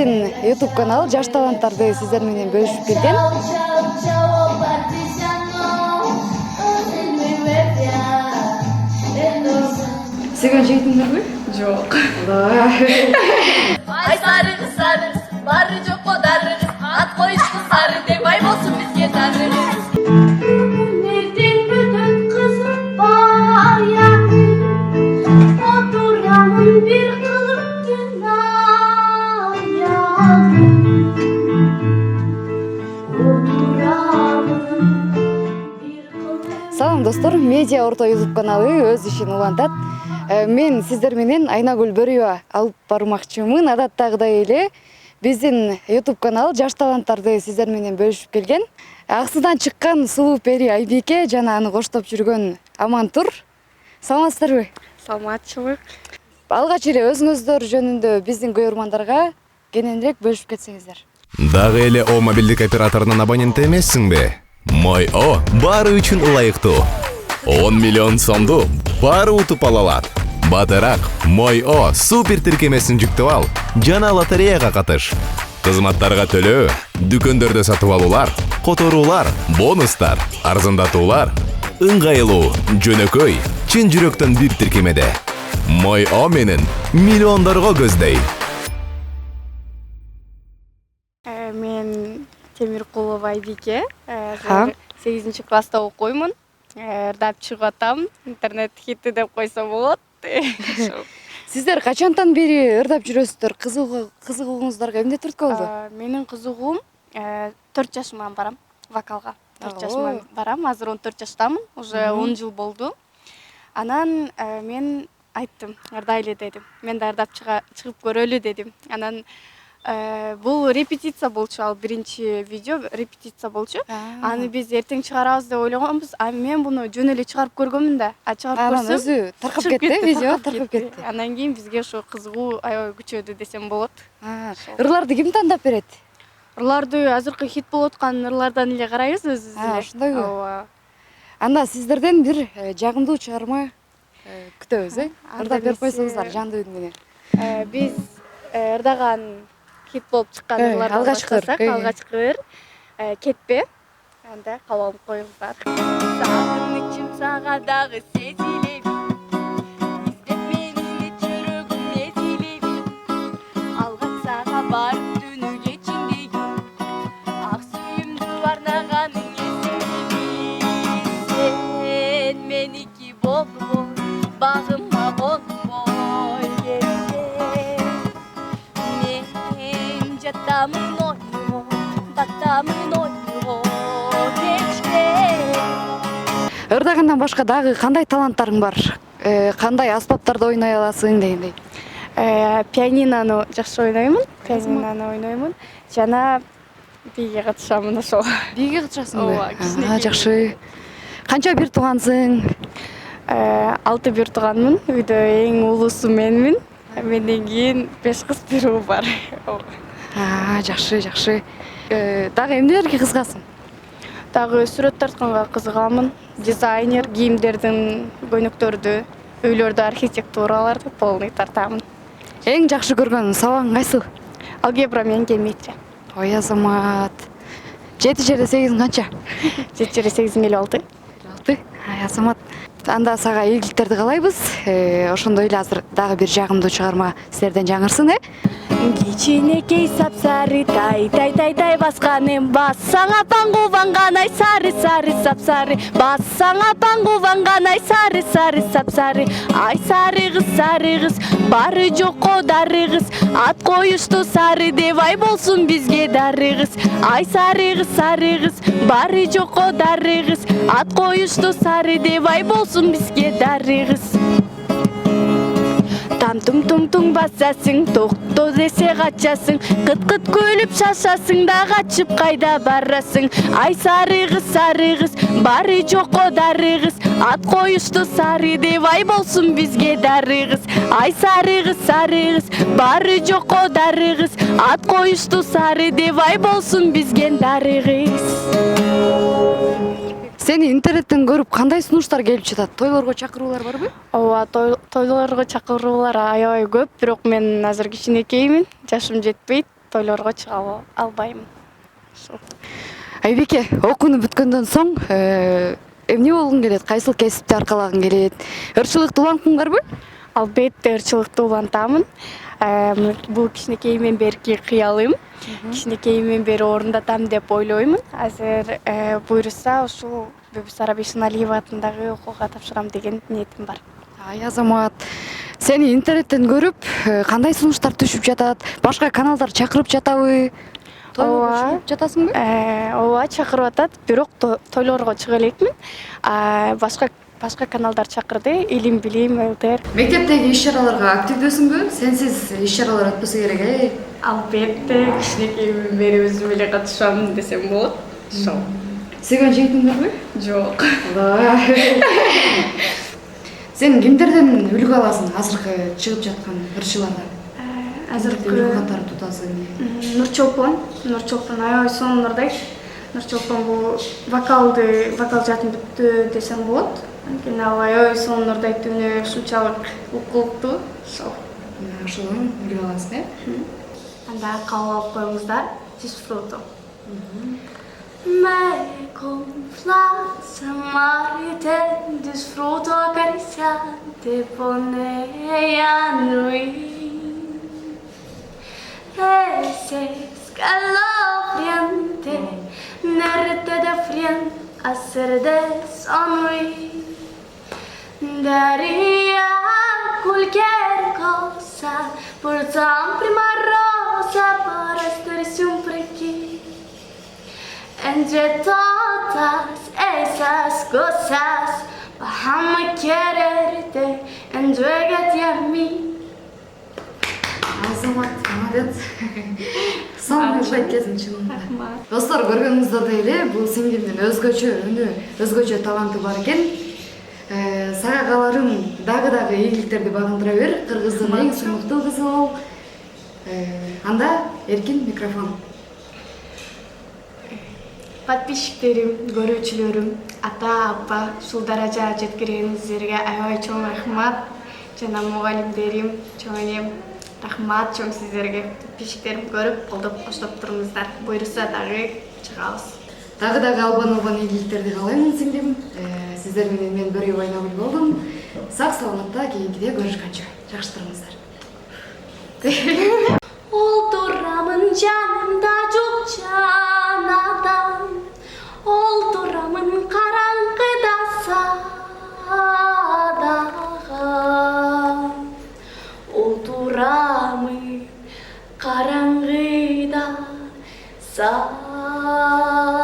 биздин YouTube канал Жаш таланттарды сиздер менен бөлүшүп келген. Сүйгөн жигитиңерби? Жок. Ай сарыгыз, бары жок дарыгыз, ат коюшту сары деп ай болсун бизге дарыгыз. Мерден бүтөт кызым баян, отурамын бир кылып күнаян. Салам достор, Медиа Орто YouTube каналы өз ишин улантат. Мен сиздер менен Айнагүл Бөрүбай алып бармакчымын. Адаттагыдай эле биздин YouTube канал Жаш таланттарды сиздер менен бөлүшүп келген. Аксыдан чыккан сулуу пери Айбике жана аны коштоп жүргөн Амантур. Саламатсыздарбы? Саламатчылык. Алгач эле өзүңүздөр жөнүндө биздин көрөрмандарга кененирээк бөлүшүп кетсеңиздер. Дагы эле О мобилдик операторунун абоненти эмессиңби? Мой О баары үчүн ылайыктуу. 10 миллион сомду баары утуп ала алат. Батыраак Мой О супер тиркемесин жүктөп ал жана лотереяга катыш. Кызматтарга төлөө, дүкөндөрдө сатып алуулар, которуулар, бонустар, арзандатуулар, ыңгайлуу, жөнөкөй, чын жүрөктөн бир тиркемеде. Мой О менен миллиондорго көздөй. Мен Темиркулова Айбике. 8-класста окуймун. Ырдап чыгып атам. Интернет хити деп койсо болот. Сиздер качантан бери ырдап жүрөсүздөр? Кызыгууңуздарга эмне түрткү болду? Менин кызыгуум 4 жашыман барам вокалга. 4 жашыман барам. Азыр 14 жаштамын. Уже 10 жыл болду. Анан мен айттым, ырдайлы дедим. Мен да ырдап чыгып көрөлү дедим. Анан бул репетиция болчу, ал биринчи видео репетиция болчу. Аны биз эртең чыгарабыз деп ойлогонбуз. Мен буну жөн эле чыгарып көргөмүн да. Чыгарып көрсөм, өзү таркап кетти, видео таркап кетти. Андан кийин бизге ушу кызыгуу аябай күчөдү десем болот. Ырларды ким тандап берет? Ырларды азыркы хит болуп аткан ырлардан эле карайбыз өзүбүз эле. Ошондойбу? Ооба. Анда сиздерден бир жагымдуу чыгарма күтөбүз, ырдап берип койсоңуздар жандуу үн менен. Биз ырдаган хит болуп чыккан ырлардан алгачкы ыр кетпе. Анда кабыл алып коюңуздар. Сагынычым сага дагы сезилеби, издеп мени жүрөгүм эзилеби, алгач сага барып түнү кечиндеги, ак сүйүмдү арнаганың эсеби. Сен меники болбой, багыма конбой кетсе, мен жатамын ойго, баттамын ойго кечке. Ырдагандан башка дагы кандай таланттарың бар? Кандай аспаптарды ойной аласың дегендей? Пианинону жакшы ойноймун. Жана бийге катышамын ошол. Бийге катышасыңбы? Ооба, кичинекей. Жакшы. Канча бир туугансың? 6 бир тууганмын. Үйдө эң улуусу менмин. Менден кийин 5 кыз, 1 уул бар. Жакшы. Дагы эмнелерге кызыгасың? Дагы сүрөт тартканга кызыгамын. Дизайнер, кийимдердин көйнөктөрдү, үйлөрдү архитектураларды полный тартамын. Эң жакшы көргөн сабагың кайсы? Алгебра менен геометрия. Ой азамат. 7/8 канча? 7/8 56. 6. Азамат. Анда сага ийгиликтерди каалайбыз. Ошондой эле азыр дагы бир жагымдуу чыгарма силерден жаңырсын, Кичинекей сапсары тай басканым, бассаң апаңгубанган ай сары сапсары, бассаң апаңгубанган ай сары сапсары. Ай сары кыз, бары жокко дарыгыз, ат коюшту сары деп ай болсун бизге дарыгыз. Ай сары кыз, бары жокко дарыгыз, ат коюшту сары деп ай болсун бизге дарыгыз. Там тум басасың, токто десе качасың, кыт күлүп шашасың да качып кайда барасың. Ай сары кыз, бары жокко дарыгыз, ат коюшту сары деп ай болсун бизге дарыгыз. Ай сары кыз, бары жокко дарыгыз, ат коюшту сары деп ай болсун бизге дарыгыз. Сени интернеттен көрүп кандай сунуштар келип жатат? Тойлорго чакыруулар барбы? Ооба, тойлорго чакыруулар аябай көп, бирок мен азыр кичинекеймин, жашым жетпейт. тойлорго чыга албайм. Ушул. Айбеке, окууну бүткөндөн соң эмне болгуң келет? Кайсыл кесипти аркалагың келет? Ырчылыкты уланткыңарбы? Албетте ырчылыкты улантамын. Бул кичинекейимден берки кыялым. Кичинекейимден бери орундатам деп ойлоймун. Азыр буйруса ушул Бибисара Бейшеналиева атындагы окууга тапшырам деген ниетим бар. Ай азамат, сени интернеттен көрүп, кандай сунуштар түшүп жатат? Башка каналдар чакырып жатабы? Ооба. Жатасыңбы? Ооба, чакырып атат, бирок тойлорго чыга элекмин. Башка каналдар чакырды, Илим Билим, ЛТР. Мектептеги иш-чараларга активдөсүңбү? Сенсиз иш-чаралар өтпөсө керек, Албетте, кичинекейимден бери өзүм эле катышам десем болот. Ошол. Сүйгөн жигитиңерби? Жок. Сен кимдерден үлгү аласың азыркы чыгып жаткан ырчылардан? Азыркы үлгү катары тутасың? Нурчолпон аябай сонун ырдайт. Нурчолпон бул вокал жатын бүттү десем болот. Анткени ал аябай сонун ырдайт, үнү ушунчалык укуктуу. Ошолон үлгү аласың, Анда кабыл алып коюңуздар. Disfruto. Me complace amarte, disfruto acariciarte, pone a reír. Ese escalofriante, tenerte de frente, hacerte sonreír. Daría cualquier cosa por tan prima rosa para estar siempre aquí. Entre todas esas cosas, déjame quererte, entrégate a mí. Азамат, молодец. Сонун ырдайт экенсиң чынында. Достор, көргөнүңүздөй эле бул сиңдимдин өзгөчө үнү, өзгөчө таланты бар экен. Сага кааларым дагы ийгиликтерди багындыра бер. Кыргыздын эң сунуктуу кызы бол. Анда эркин микрофон. Подписчиктерим, көрүүчүлөрүм, ата-апа, ушул даражага жеткиргениңиздерге аябай чоң рахмат. Жана мугалимдерим, чоң энем, рахмат чоң сиздерге. Подписчиктерим көрүп, колдоп, коштоп туруңуздар. Буйруса дагы чыгабыз. Дагы албан ийгиликтерди каалаймын сиңдим. Сиздер менен мен Бөрөй Байнагүл болдум. Сак саламатта кийинкиде көрүшкөнчө. Жакшы туруңуздар. Olduramın canımda çok can adam, olduramın karanlıkta sadağa, olduramın karanlıkta sadağa.